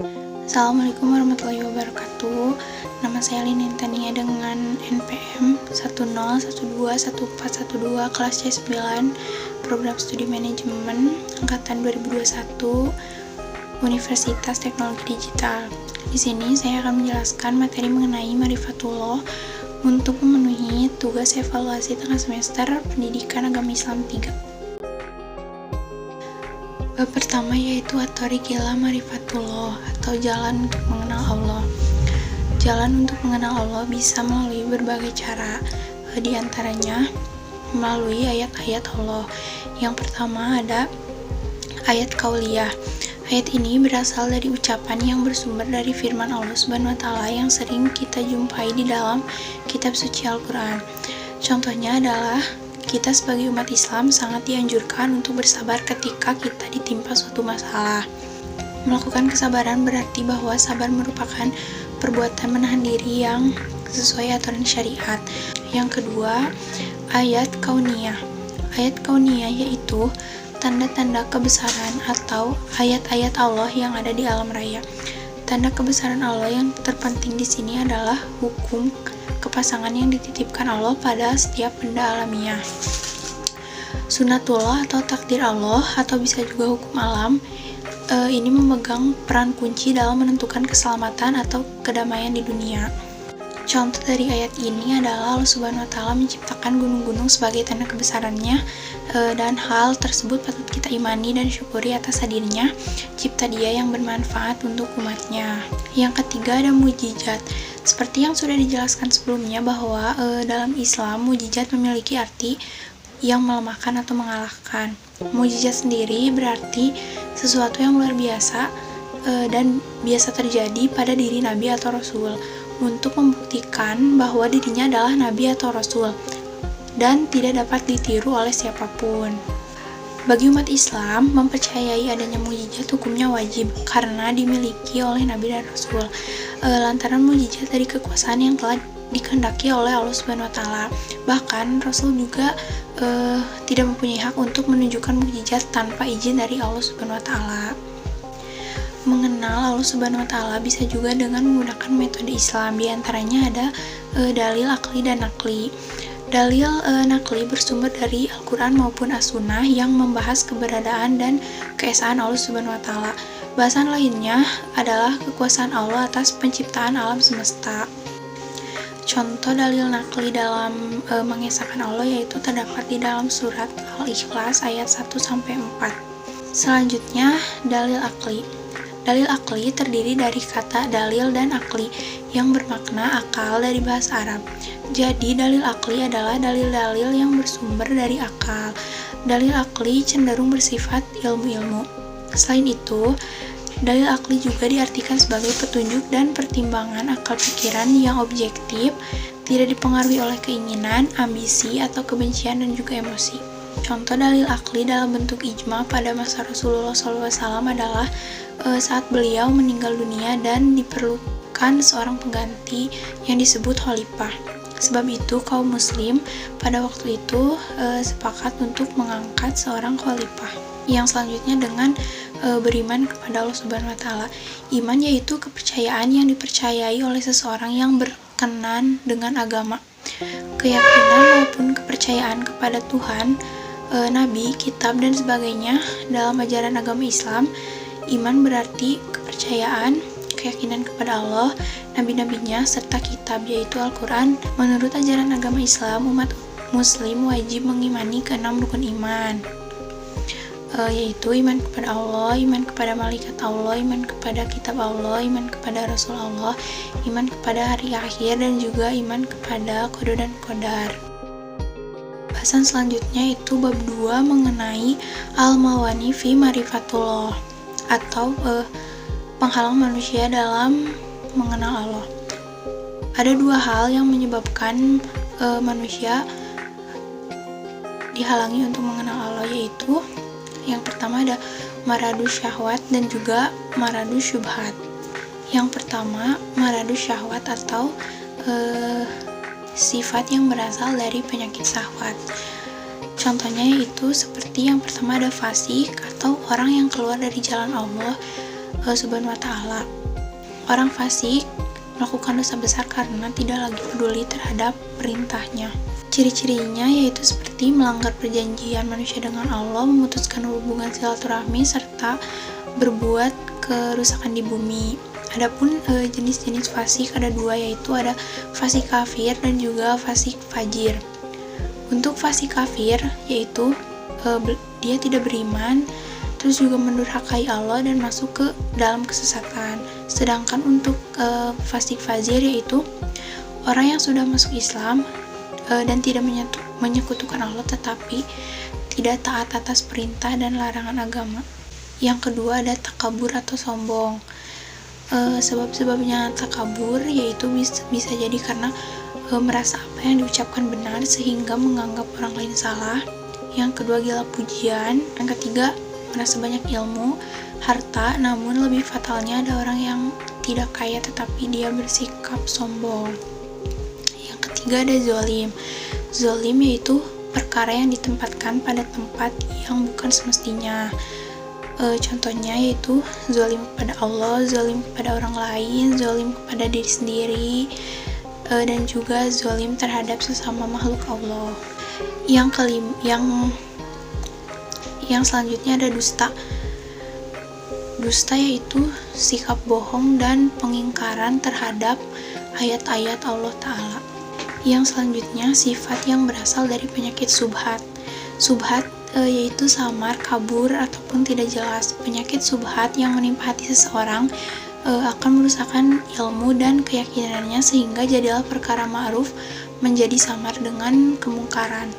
Assalamualaikum warahmatullahi wabarakatuh. Nama saya Linin Tania dengan NPM 10121411412 kelas C9 Program Studi Manajemen angkatan 2021 Universitas Teknologi Digital. Di sini saya akan menjelaskan materi mengenai Ma'rifatullah untuk memenuhi tugas evaluasi tengah semester Pendidikan Agama Islam 3. Bab pertama yaitu at-thoriq ila ma'rifatullah atau jalan untuk mengenal Allah. Jalan untuk mengenal Allah bisa melalui berbagai cara, di antaranya melalui ayat-ayat Allah. Yang pertama ada ayat qauliyah. Ayat ini berasal dari ucapan yang bersumber dari firman Allah Subhanahu wa taala yang sering kita jumpai di dalam kitab suci Al-Qur'an. Contohnya adalah kita sebagai umat Islam sangat dianjurkan untuk bersabar ketika kita ditimpa suatu masalah. Melakukan kesabaran berarti bahwa sabar merupakan perbuatan menahan diri yang sesuai aturan syariat. Yang kedua, ayat kauniyah. Ayat kauniyah yaitu tanda-tanda kebesaran atau ayat-ayat Allah yang ada di alam raya. Tanda kebesaran Allah yang terpenting di sini adalah hukum kepasangan yang dititipkan Allah pada setiap benda alamiah. Sunatullah atau takdir Allah atau bisa juga hukum alam ini memegang peran kunci dalam menentukan keselamatan atau kedamaian di dunia. Contoh dari ayat ini adalah Allah Subhanahu wa taala menciptakan gunung-gunung sebagai tanda kebesarannya, dan hal tersebut patut kita imani dan syukuri atas hadirnya cipta Dia yang bermanfaat untuk umatnya. Yang ketiga ada mukjizat. Seperti yang sudah dijelaskan sebelumnya bahwa dalam Islam mukjizat memiliki arti yang melemahkan atau mengalahkan. Mukjizat sendiri berarti sesuatu yang luar biasa dan biasa terjadi pada diri Nabi atau Rasul untuk membuktikan bahwa dirinya adalah Nabi atau Rasul dan tidak dapat ditiru oleh siapapun. Bagi umat Islam, mempercayai adanya mukjizat hukumnya wajib karena dimiliki oleh Nabi dan Rasul. Lantaran mukjizat dari kekuasaan yang telah dikehendaki oleh Allah Subhanahu wa taala. Bahkan Rasul juga tidak mempunyai hak untuk menunjukkan mukjizat tanpa izin dari Allah Subhanahu wa taala. Mengenal Allah Subhanahu wa taala bisa juga dengan menggunakan metode Islam. Di antaranya ada dalil akli dan nakli. Dalil nakli bersumber dari Al-Quran maupun As-Sunnah yang membahas keberadaan dan keesaan Allah Subhanahu wa taala. Bahasan lainnya adalah kekuasaan Allah atas penciptaan alam semesta. Contoh dalil nakli dalam mengesahkan Allah yaitu terdapat di dalam surat Al-Ikhlas ayat 1-4. Selanjutnya, dalil akli. Dalil akli terdiri dari kata dalil dan akli yang bermakna akal dari bahasa Arab. Jadi, dalil akli adalah dalil-dalil yang bersumber dari akal. Dalil akli cenderung bersifat ilmu-ilmu. Selain itu, dalil akli juga diartikan sebagai petunjuk dan pertimbangan akal pikiran yang objektif, tidak dipengaruhi oleh keinginan, ambisi, atau kebencian dan juga emosi. Contoh dalil akli dalam bentuk ijma pada masa Rasulullah SAW adalah saat beliau meninggal dunia dan diperlukan seorang pengganti yang disebut khalifah. Sebab itu kaum muslim pada waktu itu sepakat untuk mengangkat seorang khalifah. Yang selanjutnya dengan beriman kepada Allah Subhanahu wa taala. Iman yaitu kepercayaan yang dipercayai oleh seseorang yang berkenan dengan agama. Keyakinan maupun kepercayaan kepada Tuhan, Nabi, kitab dan sebagainya dalam ajaran agama Islam. Iman berarti kepercayaan, keyakinan kepada Allah, nabi-nabinya, serta kitab yaitu Al-Quran. Menurut ajaran agama Islam, umat muslim wajib mengimani keenam rukun iman, yaitu iman kepada Allah, iman kepada malaikat Allah, iman kepada kitab Allah, iman kepada Rasul Allah, iman kepada hari akhir, dan juga iman kepada qada dan qadar. Bahasan selanjutnya itu bab 2 mengenai al-mawani fi ma'rifatullah atau penghalang manusia dalam mengenal Allah. Ada dua hal yang menyebabkan manusia dihalangi untuk mengenal Allah, yaitu yang pertama ada maradus syahwat dan juga maradus syubhat. Yang pertama, maradus syahwat atau sifat yang berasal dari penyakit syahwat. Contohnya yaitu seperti yang pertama ada fasik atau orang yang keluar dari jalan Allah Subhanahu wa Ta'ala. Orang fasik melakukan dosa besar karena tidak lagi peduli terhadap perintahnya. Ciri-cirinya yaitu seperti melanggar perjanjian manusia dengan Allah, memutuskan hubungan silaturahmi, serta berbuat kerusakan di bumi. Adapun jenis-jenis fasik ada dua, yaitu ada fasik kafir dan juga fasik fajir. Untuk fasik kafir yaitu dia tidak beriman, terus juga mendurhakai Allah dan masuk ke dalam kesesatan. Sedangkan untuk fasik fajir yaitu orang yang sudah masuk Islam dan tidak menyekutukan Allah tetapi tidak taat atas perintah dan larangan agama. Yang kedua ada takabur atau sombong. Sebab-sebabnya takabur yaitu bisa jadi karena merasa apa yang diucapkan benar sehingga menganggap orang lain salah. Yang kedua gila pujian. Yang ketiga merasa banyak ilmu, harta, namun lebih fatalnya ada orang yang tidak kaya tetapi dia bersikap sombong. Yang ketiga ada zolim. Zolim yaitu perkara yang ditempatkan pada tempat yang bukan semestinya. Contohnya yaitu zolim kepada Allah, zolim kepada orang lain, zolim kepada diri sendiri, dan juga zolim terhadap sesama makhluk Allah. Yang selanjutnya ada dusta. Dusta yaitu sikap bohong dan pengingkaran terhadap ayat-ayat Allah Ta'ala. Yang selanjutnya sifat yang berasal dari penyakit subhat. Subhat yaitu samar, kabur, ataupun tidak jelas. Penyakit subhat yang menimpa hati seseorang akan merusakkan ilmu dan keyakinannya sehingga jadilah perkara ma'ruf menjadi samar dengan kemungkaran.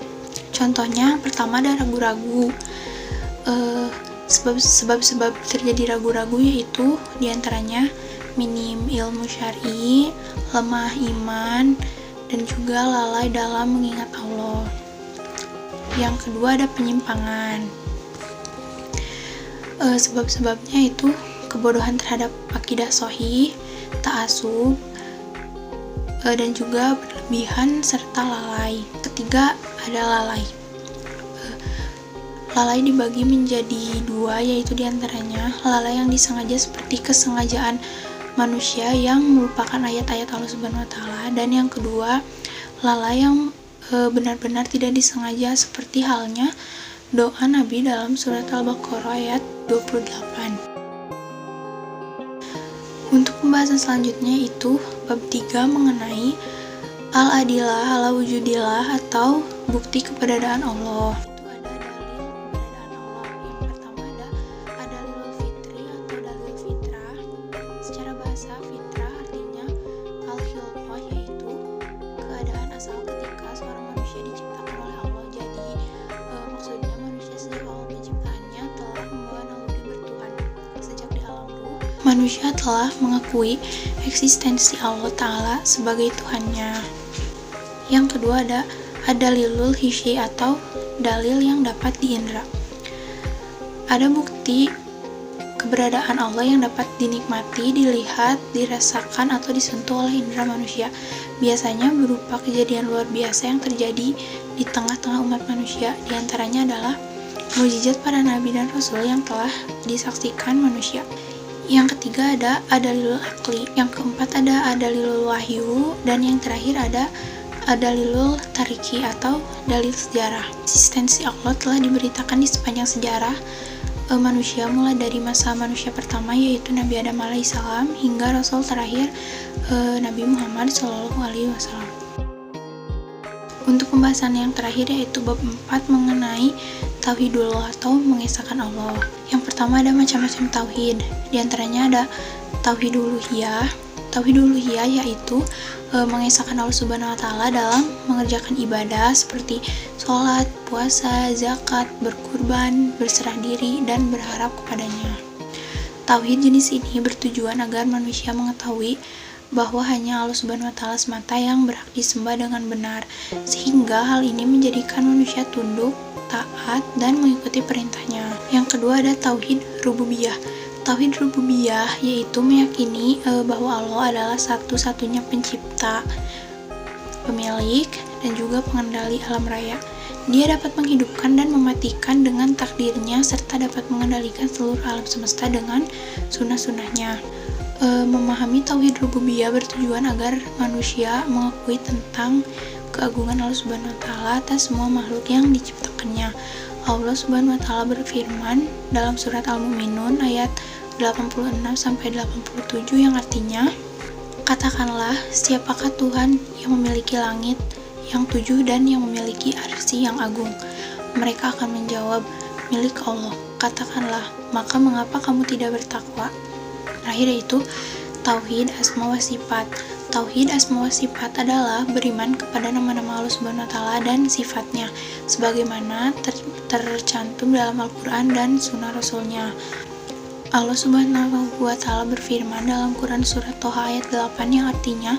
Contohnya pertama ada ragu-ragu. Sebab terjadi ragu-ragu yaitu diantaranya minim ilmu syar'i, lemah iman, dan juga lalai dalam mengingat Allah. Yang kedua ada penyimpangan. Sebab-sebabnya itu kebodohan terhadap akidah sahih, ta'assub, dan juga berlebihan serta lalai. Ketiga ada lalai. Lalai dibagi menjadi dua, yaitu diantaranya lalai yang disengaja seperti kesengajaan manusia yang melupakan ayat-ayat Allah Subhanahu wa Ta'ala, dan yang kedua lalai yang benar-benar tidak disengaja seperti halnya doa Nabi dalam surat Al-Baqarah ayat 28. Untuk pembahasan selanjutnya itu bab 3 mengenai al-adilah ala wujudillah atau bukti keberadaan Allah. Manusia telah mengakui eksistensi Allah Ta'ala sebagai Tuhannya. Yang kedua ada dalilul hisyi atau dalil yang dapat diindra. Ada bukti keberadaan Allah yang dapat dinikmati, dilihat, dirasakan, atau disentuh oleh indera manusia. Biasanya berupa kejadian luar biasa yang terjadi di tengah-tengah umat manusia. Di antaranya adalah mukjizat para nabi dan rasul yang telah disaksikan manusia. Yang ketiga ada dalilul akli. Yang keempat ada dalilul wahyu, dan yang terakhir ada dalilul tariki atau dalil sejarah. Eksistensi Allah telah diberitakan di sepanjang sejarah manusia, mulai dari masa manusia pertama yaitu Nabi Adam alaihissalam hingga Rasul terakhir Nabi Muhammad SAW. Untuk pembahasan yang terakhir yaitu bab 4 mengenai tauhidullah atau mengesahkan Allah. Yang pertama ada macam-macam tauhid. Di antaranya ada tauhid uluhiyah. Tauhid uluhiyah yaitu mengesahkan Allah Subhanahu wa Ta'ala dalam mengerjakan ibadah seperti sholat, puasa, zakat, berkurban, berserah diri, dan berharap kepadanya. Tauhid jenis ini bertujuan agar manusia mengetahui bahwa hanya Allah Subhanahu wa Ta'ala semata yang berhak disembah dengan benar, sehingga hal ini menjadikan manusia tunduk, taat, dan mengikuti perintahnya. Yang kedua ada tauhid rububiyah. Tauhid rububiyah yaitu meyakini bahwa Allah adalah satu-satunya pencipta, pemilik, dan juga pengendali alam raya. Dia dapat menghidupkan dan mematikan dengan takdirnya, serta dapat mengendalikan seluruh alam semesta dengan sunnah-sunnahnya. Memahami tauhid rububiyah bertujuan agar manusia mengakui tentang keagungan Allah Subhanahu wa taala atas semua makhluk yang diciptakannya. Allah Subhanahu wa taala berfirman dalam surat Al-Mu'minun ayat 86 sampai 87 yang artinya, "Katakanlah, siapakah Tuhan yang memiliki langit yang 7 dan yang memiliki arsy yang agung?" Mereka akan menjawab, "Milik Allah." Katakanlah, "Maka mengapa kamu tidak bertakwa?" Terakhir yaitu tauhid asma wa sifat. Tauhid asma wa sifat adalah beriman kepada nama-nama Allah Subhanahu wa taala dan sifatnya sebagaimana tercantum dalam Al-Qur'an dan sunnah Rasulnya. Allah Subhanahu wa taala berfirman dalam Quran surat Toha ayat 8 yang artinya,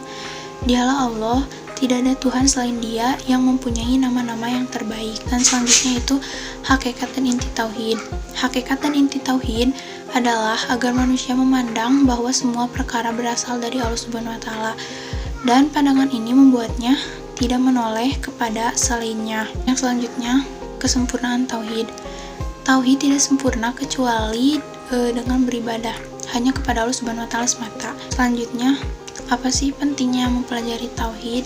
"Dialah Allah, tidak ada Tuhan selain Dia yang mempunyai nama-nama yang terbaik." Dan selanjutnya itu hakikat dan inti tauhid. Hakikat dan inti tauhid adalah agar manusia memandang bahwa semua perkara berasal dari Allah Subhanahu wa taala, dan pandangan ini membuatnya tidak menoleh kepada selainnya. Yang selanjutnya, kesempurnaan tauhid. Tauhid tidak sempurna kecuali dengan beribadah hanya kepada Allah Subhanahu wa taala semata. Selanjutnya, apa sih pentingnya mempelajari tauhid?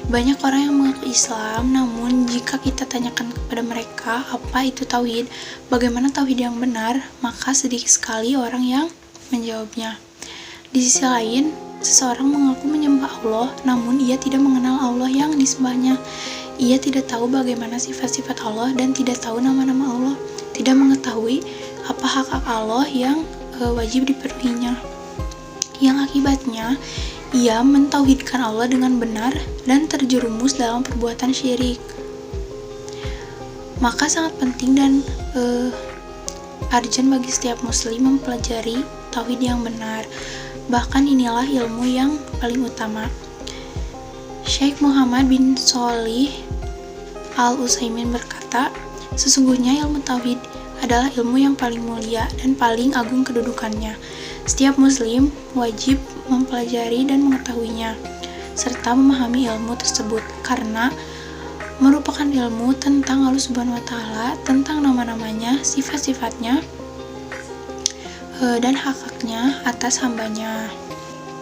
Banyak orang yang mengaku Islam, namun jika kita tanyakan kepada mereka apa itu tauhid, bagaimana tauhid yang benar, maka sedikit sekali orang yang menjawabnya. Di sisi lain, seseorang mengaku menyembah Allah, namun ia tidak mengenal Allah yang disembahnya. Ia tidak tahu bagaimana sifat-sifat Allah dan tidak tahu nama-nama Allah, tidak mengetahui apa hak-hak Allah yang wajib dipenuhinya. Yang akibatnya, ia mentauhidkan Allah dengan benar dan terjerumus dalam perbuatan syirik. Maka sangat penting dan urgent bagi setiap muslim mempelajari tauhid yang benar. Bahkan inilah ilmu yang paling utama. Syekh Muhammad bin Shalih Al-Utsaimin berkata, "Sesungguhnya ilmu tauhid adalah ilmu yang paling mulia dan paling agung kedudukannya. Setiap muslim wajib mempelajari dan mengetahuinya, serta memahami ilmu tersebut, karena merupakan ilmu tentang Allah Subhanahu wa taala, tentang nama-namanya, sifat-sifatnya, dan hak-haknya atas hambanya."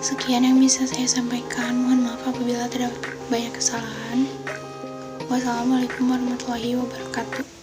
Sekian yang bisa saya sampaikan. Mohon maaf apabila terdapat banyak kesalahan. Wassalamualaikum warahmatullahi wabarakatuh.